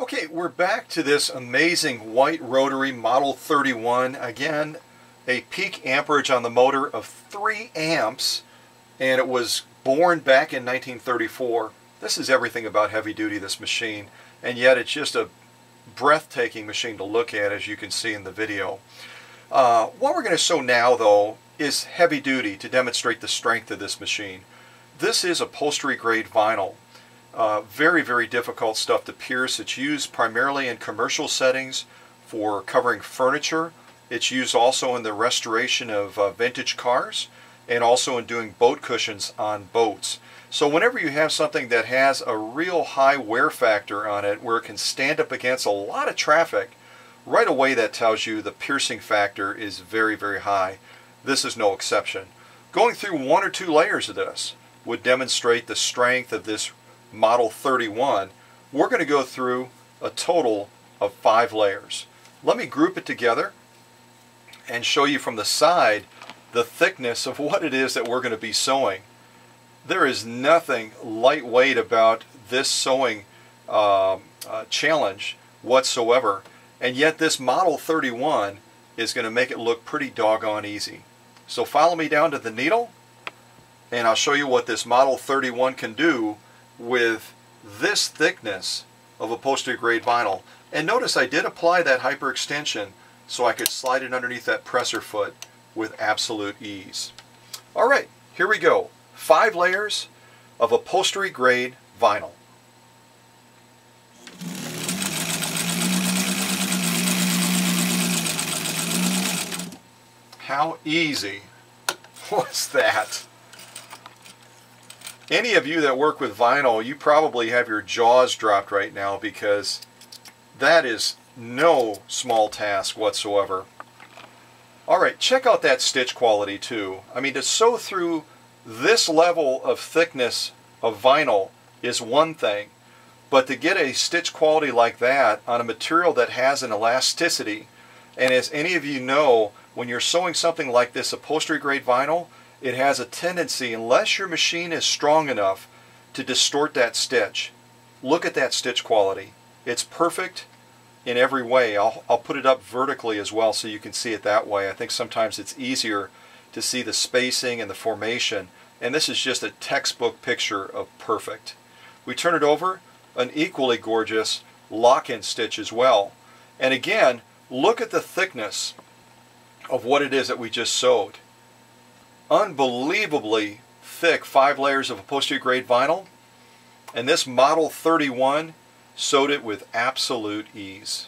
Okay, we're back to this amazing white Rotary Model 31. Again, a peak amperage on the motor of 3 amps, and it was born back in 1934. This is everything about heavy duty, this machine, and yet it's just a breathtaking machine to look at, as you can see in the video. What we're going to show now, though, is heavy duty to demonstrate the strength of this machine. This is upholstery grade vinyl. Very, very difficult stuff to pierce. It's used primarily in commercial settings for covering furniture. It's used also in the restoration of vintage cars and also in doing boat cushions on boats. So whenever you have something that has a real high wear factor on it, where it can stand up against a lot of traffic, right away that tells you the piercing factor is very, very high. This is no exception. Going through 1 or 2 layers of this would demonstrate the strength of this Model 31. We're going to go through a total of 5 layers. Let me group it together and show you from the side the thickness of what it is that we're going to be sewing. There is nothing lightweight about this sewing challenge whatsoever, and yet this Model 31 is going to make it look pretty doggone easy. So follow me down to the needle and I'll show you what this Model 31 can do with this thickness of upholstery grade vinyl. And notice I did apply that hyperextension so I could slide it underneath that presser foot with absolute ease. Alright, here we go. 5 layers of upholstery grade vinyl. How easy was that? Any of you that work with vinyl, you probably have your jaws dropped right now, because that is no small task whatsoever. Alright, check out that stitch quality too. I mean, to sew through this level of thickness of vinyl is one thing, but to get a stitch quality like that on a material that has an elasticity, and as any of you know, when you're sewing something like this upholstery grade vinyl, it has a tendency, unless your machine is strong enough, to distort that stitch. Look at that stitch quality. It's perfect in every way. I'll put it up vertically as well so you can see it that way. I think sometimes it's easier to see the spacing and the formation, and this is just a textbook picture of perfect. We turn it over, an equally gorgeous lock-in stitch as well. And again, look at the thickness of what it is that we just sewed. Unbelievably thick 5 layers of upholstery grade vinyl, and this Model 31 sewed it with absolute ease.